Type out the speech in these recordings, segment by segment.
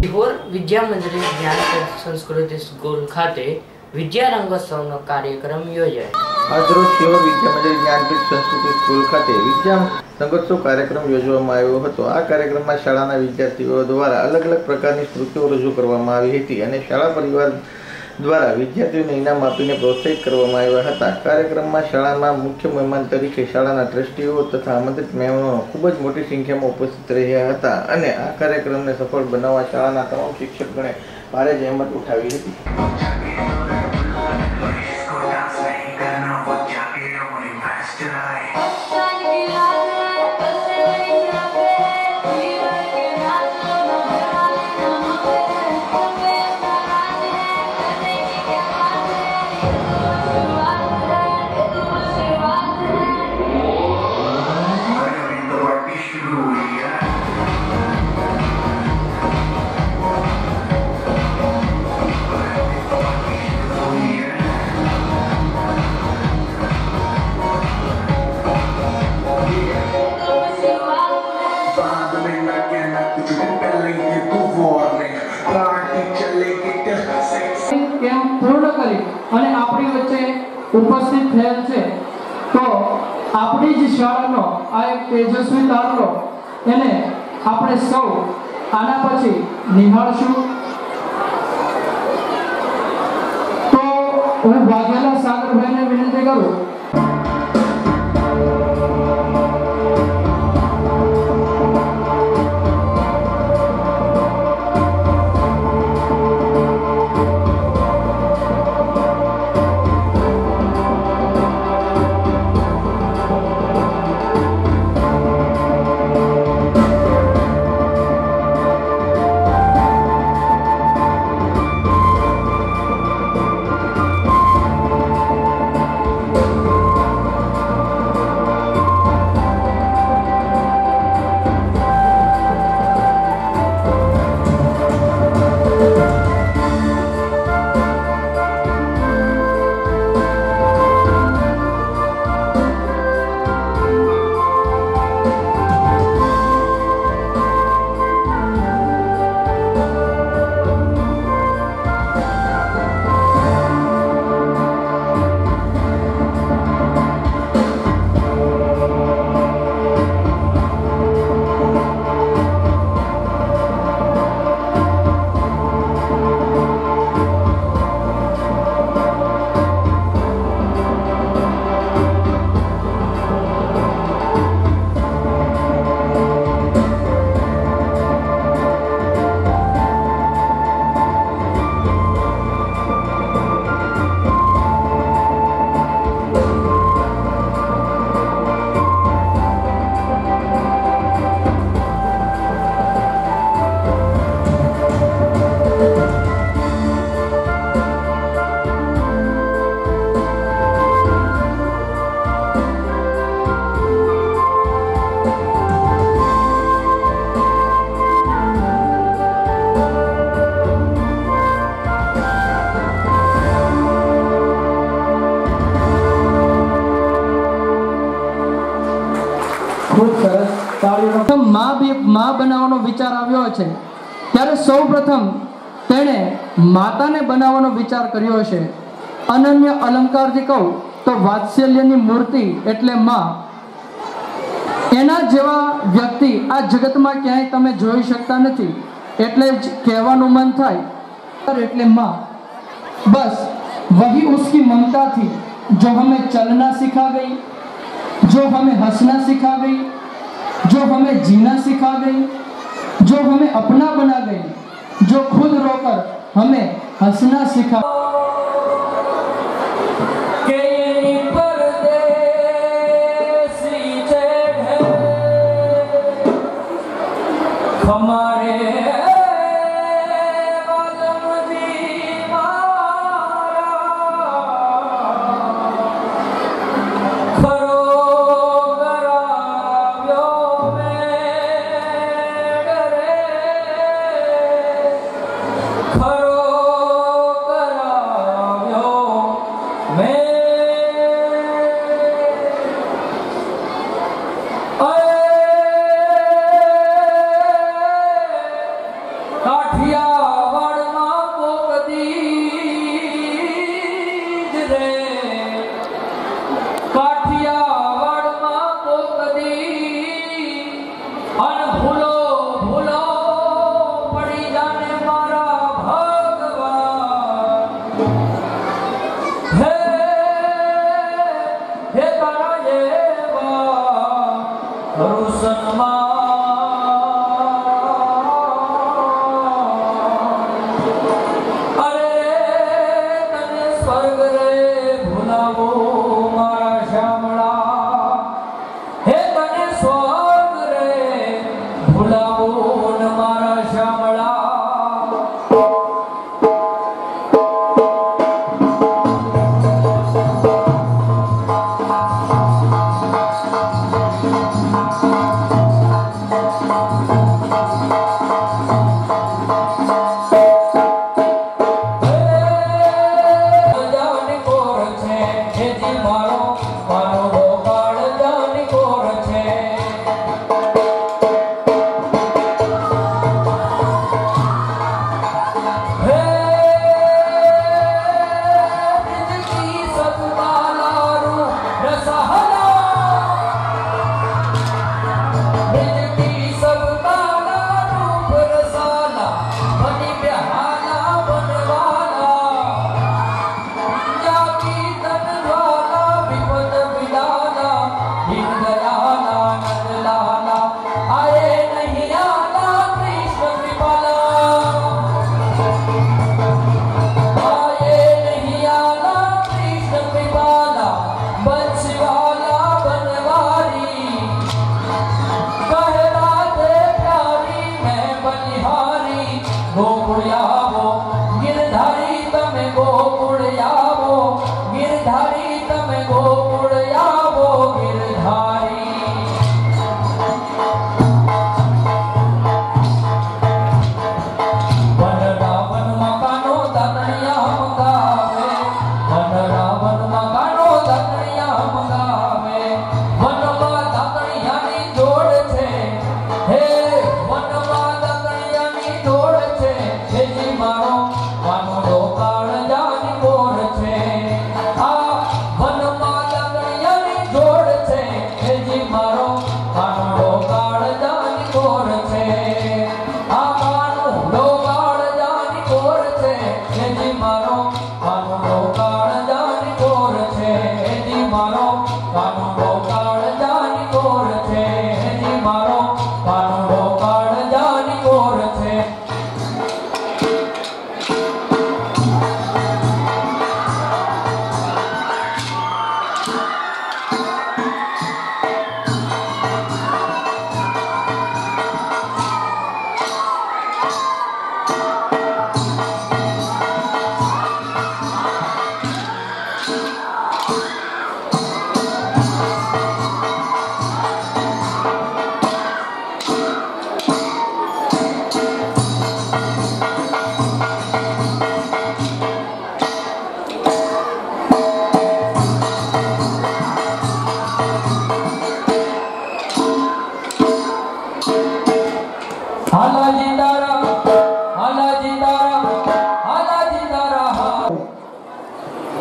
સિહોર વિદ્યા મંદિર જ્ઞાન સંસ્કૃતિ સ્કૂલ ખાતે વિદ્યા રંગોત્સવનો કાર્યક્રમ યોજાયો। આજરોજ સિહોર વિદ્યા મંદિર જ્ઞાનપીઠ સંસ્કૃતિ સ્કૂલ ખાતે વિદ્યા રંગોત્સવ કાર્યક્રમ યોજવામાં આવ્યો હતો। આ કાર્યક્રમમાં શાળાના વિદ્યાર્થીઓ દ્વારા અલગ અલગ પ્રકારની સ્મૃતિઓ રજૂ કરવામાં આવી હતી અને શાળા પરિવાર દ્વારા વિદ્યાર્થીઓને ઇનામ આપીને પ્રોત્સાહિત કરવામાં આવ્યા હતા। કાર્યક્રમમાં શાળાના મુખ્ય મહેમાન તરીકે શાળાના ટ્રસ્ટીઓ તથા આમંત્રિત મહેમાનો ખૂબ જ મોટી સંખ્યામાં ઉપસ્થિત રહ્યા હતા અને આ કાર્યક્રમને સફળ બનાવવા શાળાના તમામ શિક્ષકગણે ભારે જહેમત ઉઠાવી હતી। પૂર્ણ કરી અને આપણી વચ્ચે ઉપસ્થિત થયેલ છે તો આપણી જ શાળાનો આ એક તેજસ્વી તારલો એને આપણે સૌ આના પછી નિહાળશું। તો હું વાઘેલા સાગરભાઈને વિનંતી કરું માં બનાવવાનો વિચાર આવ્યો છે ત્યારે સૌ પ્રથમ તેણે માતાને બનાવવાનો વિચાર કર્યો છે। અનન્ય અલંકારથી કહું તો વાત્સલ્યની મૂર્તિ એટલે માં। એના જેવા વ્યક્તિ આ જગતમાં ક્યાંય તમે જોઈ શકતા નથી એટલે જ કહેવાનું મન થાય એટલે માં। બસ वही उसकी ममता थी जो हमें चलना सिखा गई, जो हमें हंसना सिखा गई, जो हमें जीना सिखा गई, जो हमें अपना बना गई, जो खुद रोकर हमें हंसना सिखा। खरो करा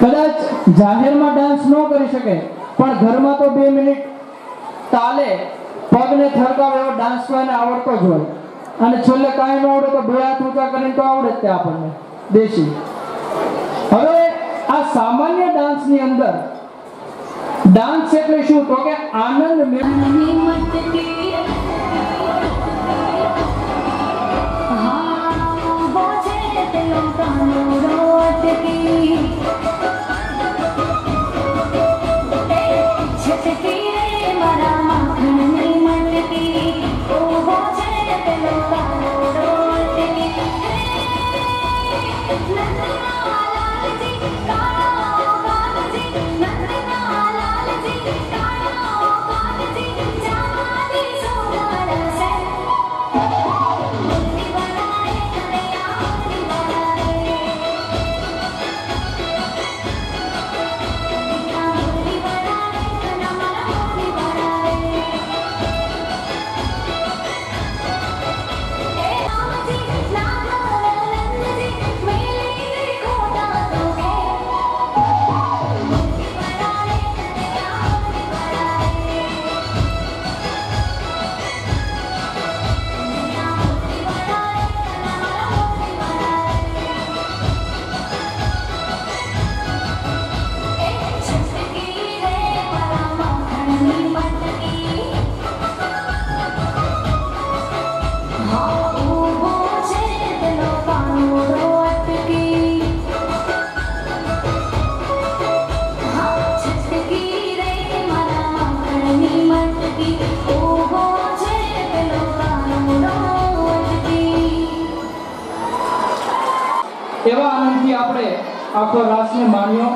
કદાચ જાહેરમાં ડાન્સ ન કરી શકે પણ ઘરમાં તો 2 મિનિટ તાલે પગને થરકાવે એવો ડાન્સ તો એને આવડતો જ હોય અને છેલ્લે કાંઈ ન આવડે તો 2 હાથ ઊંચા કરીને તો આવડે જ તે આપણને દેશી. હવે આ સામાન્ય ડાન્સની અંદર ડાન્સ એટલે શું તો કે આનંદ આનંદથી આપણે આખો રાસને માણ્યો.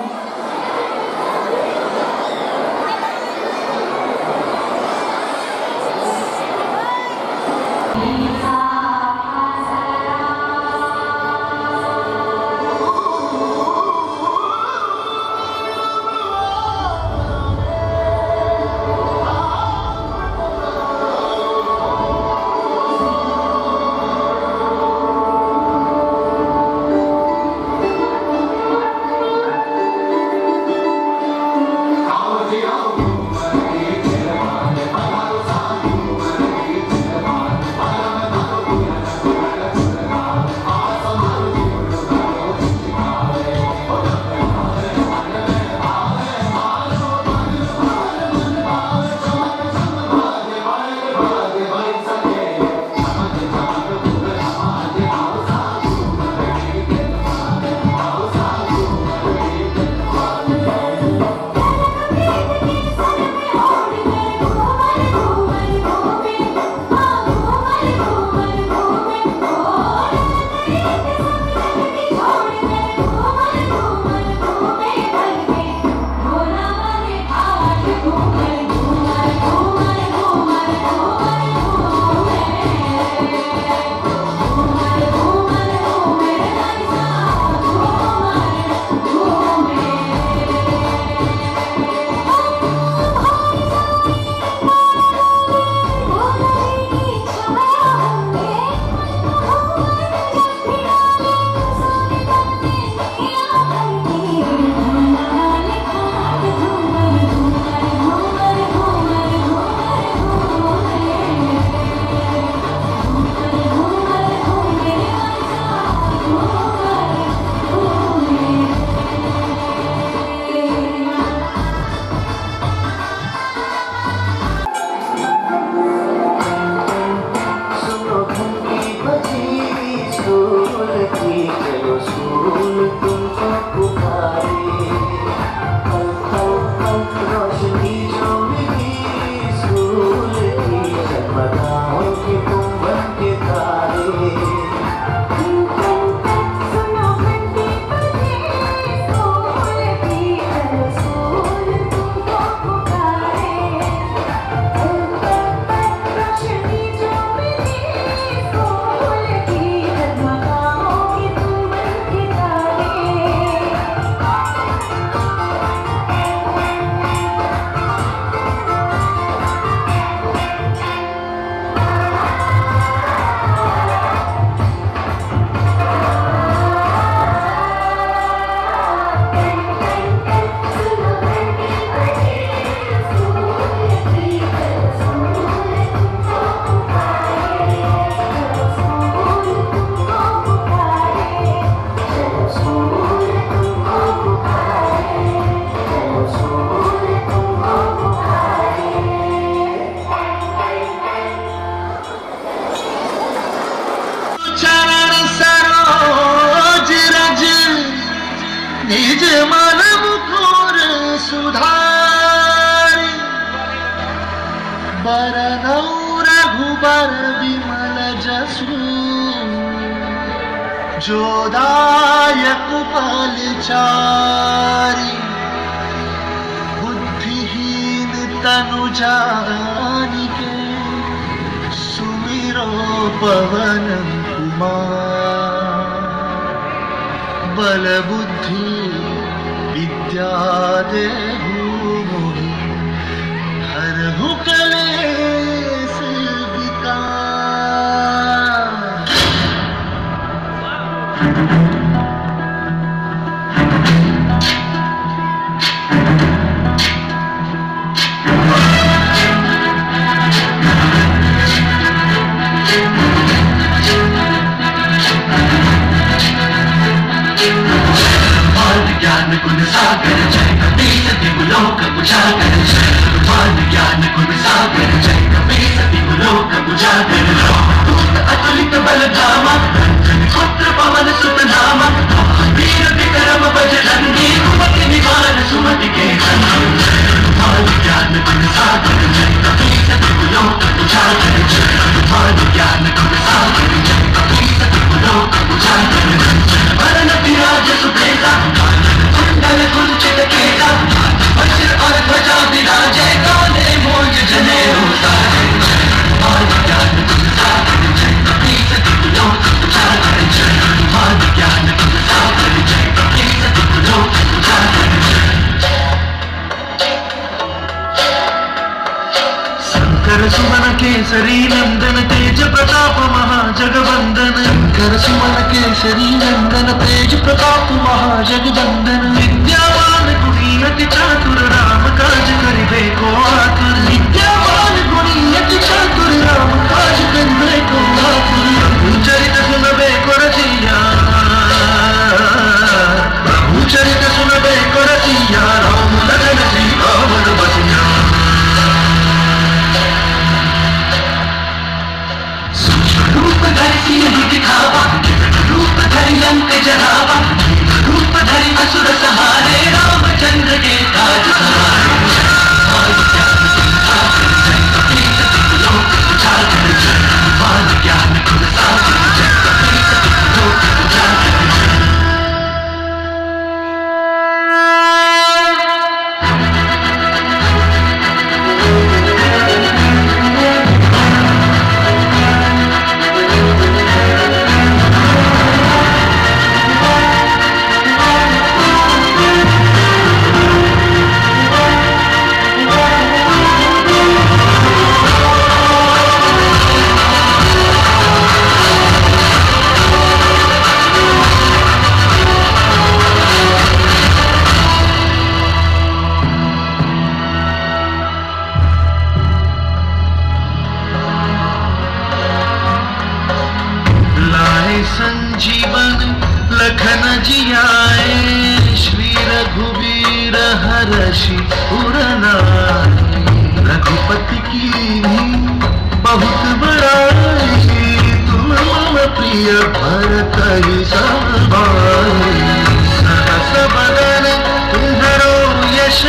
निज मन मुकुर सुधारी बरनौ रघुबर विमल जसु जोदायक फलचारी बुद्धिहीन तनु जानिके सुमिरो पवन कुमार बल बुद्धि विद्या देहु मोहि हरहु कलेश विकार। ज्ञान गुण सागर जय कपीस दिगुलोक उजागर भगवान ज्ञान गुण सागर जय कपीस दिगुलोक उजागर दूत अतुलित बल धामा पुत्र पवन सुत नामा वीर विक्रम बजरंगी कुमति निवार सुमति के भगवान ज्ञान गुण सागर जय कपीस दिगुलोक उजागर भगवान ज्ञान गुण सागर जय कपीस दिगुलोक उजागर वरण शंकर सुमन केसरी नंदन तेज प्रताप महाजगवंदन शंकर सुमन केसरी नंदन तेज प्रताप महाजगवंदन विद्यावान गुणी अति चातुर राम काज करिबे को आतुर विद्यावान गुणी अति चातुर राम काज करिबे को आतुर चरित सुनबे को रसिया प्रभु चरित सुनबे को रसिया राम लगन श्री रावण बसिया रूप धरि दिखावा रूप धरि लंक जरावा रूप धरि असुर सहारे रामचंद्र के काज सवारे लोक उजागर मान ज्ञान गुण सागर लोक उजागर संजीवन लखन जियाए श्री रघुवीर हरषि पुरनाई रघुपति की बहुत बड़ाई तुम मम प्रिय भरत ही समाई सहस बदन तुम्हारो यश